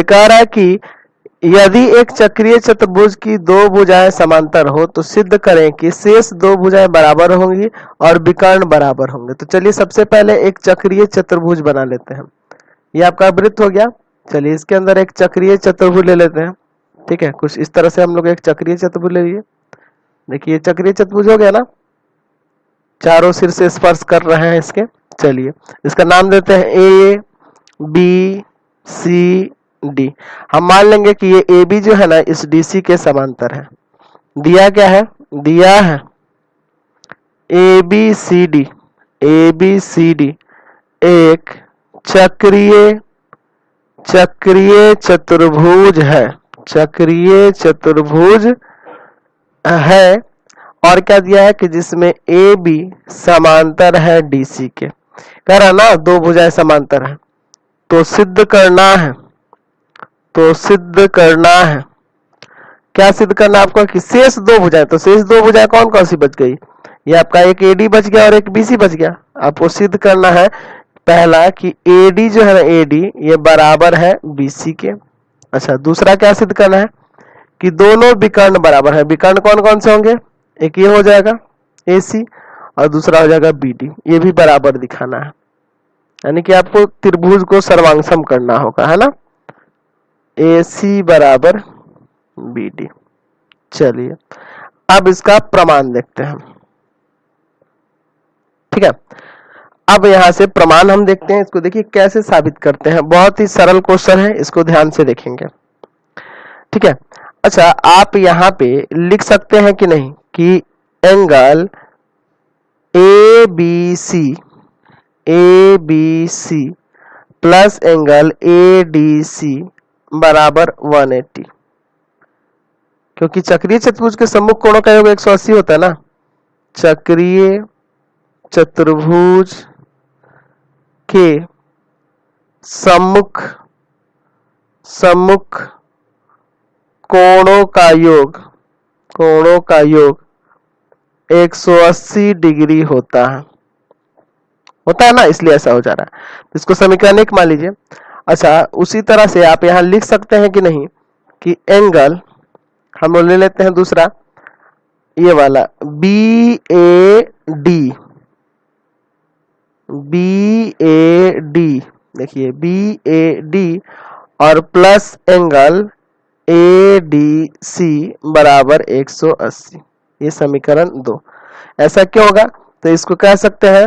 चलिए, कह रहा है कि यदि एक चक्रीय चतुर्भुज की दो भुजाएं समांतर हो तो सिद्ध करें कि शेष दो भुजाएं बराबर होंगी और विकर्ण बराबर होंगे। तो चलिए सबसे पहले एक चक्रीय चतुर्भुज बना लेते हैं। ये आपका वृत्त हो गया। चलिए इसके अंदर एक चक्रीय चतुर्भुज ले लेते हैं। ठीक है, कुछ इस तरह से हम लोग एक चक्रीय चतुर्भुज ले लिए। देखिए चक्रीय चतुर्भुज हो गया ना, चारों सिर से स्पर्श कर रहे हैं इसके। चलिए इसका नाम देते हैं ए बी सी डी। हम मान लेंगे कि ये ए बी जो है ना इस डी सी के समांतर है। दिया क्या है, दिया है A B C D. A B C D एक चक्रीय चतुर्भुज है। चक्रीय चतुर्भुज है। और क्या दिया है कि जिसमें ए बी समांतर है डी सी के। कह रहा ना दो भुजाएं समांतर है, तो सिद्ध करना है। तो सिद्ध करना है, क्या सिद्ध करना है आपको कि शेष दो भुजाएं। तो शेष दो भुजाएं कौन कौन सी बच गई, ये आपका एक एडी बच गया और एक बीसी बच गया। आपको सिद्ध करना है पहला कि एडी जो है ना, एडी ये बराबर है बीसी के। अच्छा, दूसरा क्या सिद्ध करना है कि दोनों विकर्ण बराबर है। विकर्ण कौन कौन से होंगे, एक ये हो जाएगा एसी और दूसरा हो जाएगा बीडी। ये भी बराबर दिखाना है, यानी कि आपको त्रिभुज को सर्वांगसम करना होगा, है ना। AC बराबर BD। चलिए अब इसका प्रमाण देखते हैं। ठीक है, अब यहां से प्रमाण हम देखते हैं। इसको देखिए कैसे साबित करते हैं, बहुत ही सरल क्वेश्चन है, इसको ध्यान से देखेंगे। ठीक है, अच्छा आप यहाँ पे लिख सकते हैं कि नहीं कि angle ABC plus angle ADC बराबर 180, क्योंकि चक्रीय चतुर्भुज के सम्मुख कोणों का योग 180 होता है ना। चक्रीय चतुर्भुज के सम्मुख कोणों का योग 180 डिग्री होता है ना, इसलिए ऐसा हो जा रहा है। इसको समीकरण 1 मान लीजिए। अच्छा, उसी तरह से आप यहां लिख सकते हैं कि नहीं कि एंगल हम लोग ले लेते हैं दूसरा ये वाला BAD। देखिए BAD और प्लस एंगल ADC बराबर 180। ये समीकरण 2। ऐसा क्यों होगा, तो इसको कह सकते हैं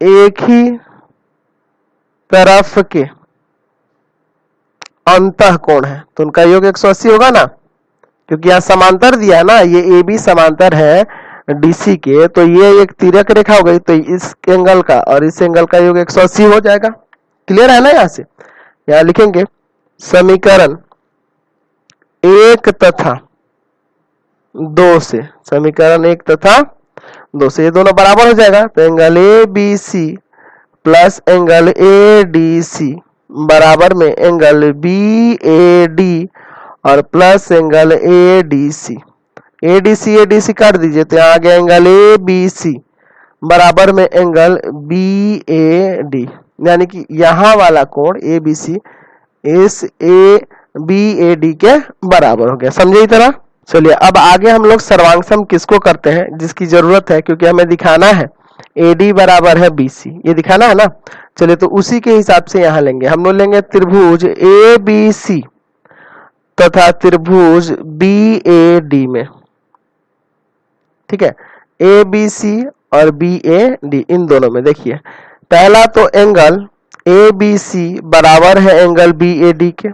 एक ही तरफ के अंतः कोण है, तो उनका योग 180 होगा ना, क्योंकि यहाँ समांतर दिया है ना, ये AB समांतर है DC के, तो ये एक तिर्यक रेखा हो गई, तो इस एंगल का और इस एंगल का योग 180 हो जाएगा। क्लियर है ना। यहाँ से यहाँ लिखेंगे समीकरण 1 तथा 2 से, समीकरण 1 तथा 2 से ये दोनों बराबर हो जाएगा। तो angle ABC plus angle ADC बराबर में एंगल BAD और प्लस एंगल ADC काट दीजिए, तो यहाँ आ गया एंगल ABC बराबर में एंगल BAD, यानी कि यहाँ वाला कोण ABC इस BAD के बराबर हो गया। समझे तरह। चलिए अब आगे हम लोग सर्वांगसम किसको करते हैं, जिसकी जरूरत है, क्योंकि हमें दिखाना है AD बराबर है BC, ये दिखाना है ना। चलिए तो उसी के हिसाब से यहाँ लेंगे, हम लोग लेंगे त्रिभुज ABC तथा त्रिभुज BAD में। ठीक है, ABC और BAD इन दोनों में देखिए पहला तो एंगल ABC बराबर है एंगल BAD के,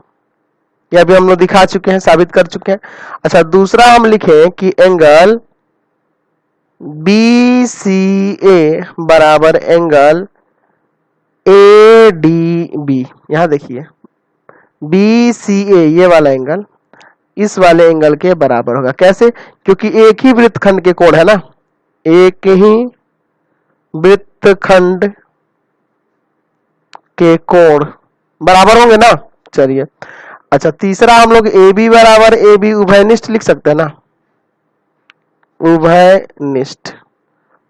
ये अभी हम लोग दिखा चुके हैं, साबित कर चुके हैं। अच्छा, दूसरा हम लिखें कि एंगल BCA बराबर एंगल ADB। यहां देखिए BCA ये वाला एंगल इस वाले एंगल के बराबर होगा। कैसे, क्योंकि एक ही वृत्तखंड के कोण है ना, एक ही वृत्तखंड के कोण बराबर होंगे ना। चलिए अच्छा, तीसरा हम लोग AB बराबर AB उभयनिष्ठ लिख सकते हैं ना, उभयनिष्ठ।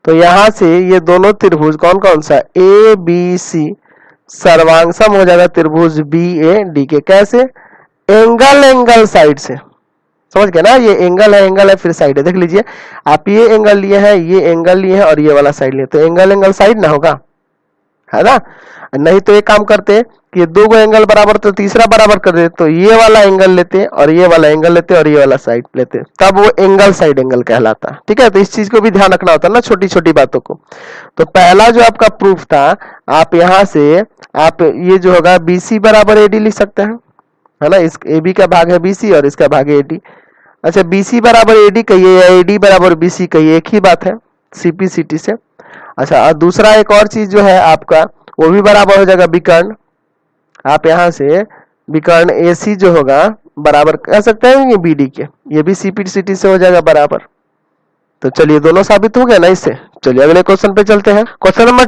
तो यहां से ये दोनों त्रिभुज कौन कौन सा ABC सर्वांगसम हो जाएगा त्रिभुज BAD के। कैसे? एंगल साइड से, समझ गए ना? ये एंगल है फिर साइड है। देख लीजिए, आप ये एंगल लिए हैं, ये एंगल लिए हैं और ये वाला साइड लिए, तो एंगल साइड ना होगा, है ना? नहीं तो एक काम करते कि ये दो एंगल बराबर तो तीसरा बराबर कर देते, तो ये वाला एंगल लेते और ये वाला एंगल लेते और ये वाला साइड लेते, तब वो एंगल साइड एंगल कहलाता। ठीक है, तो इस चीज को भी ध्यान रखना होता है ना, छोटी छोटी बातों को। तो पहला जो आपका प्रूफ था, आप यहां से आप ये जो होगा BC बराबर AD लिख सकते हैं, है ना? इस AB का भाग है BC और इसका भाग है AD। अच्छा, BC बराबर AD कहिए या AD बराबर BC कहिए, एक ही बात है CP/CT से। अच्छा, और दूसरा एक और चीज जो है आपका, वो भी बराबर हो जाएगा विकर्ण। आप यहां से विकर्ण AC जो होगा बराबर कह सकते हैं ये BD के, ये भी CP/CT से हो जाएगा बराबर। तो चलिए, दोनों साबित हो गया ना इससे। चलिए अगले क्वेश्चन पे चलते हैं। Question number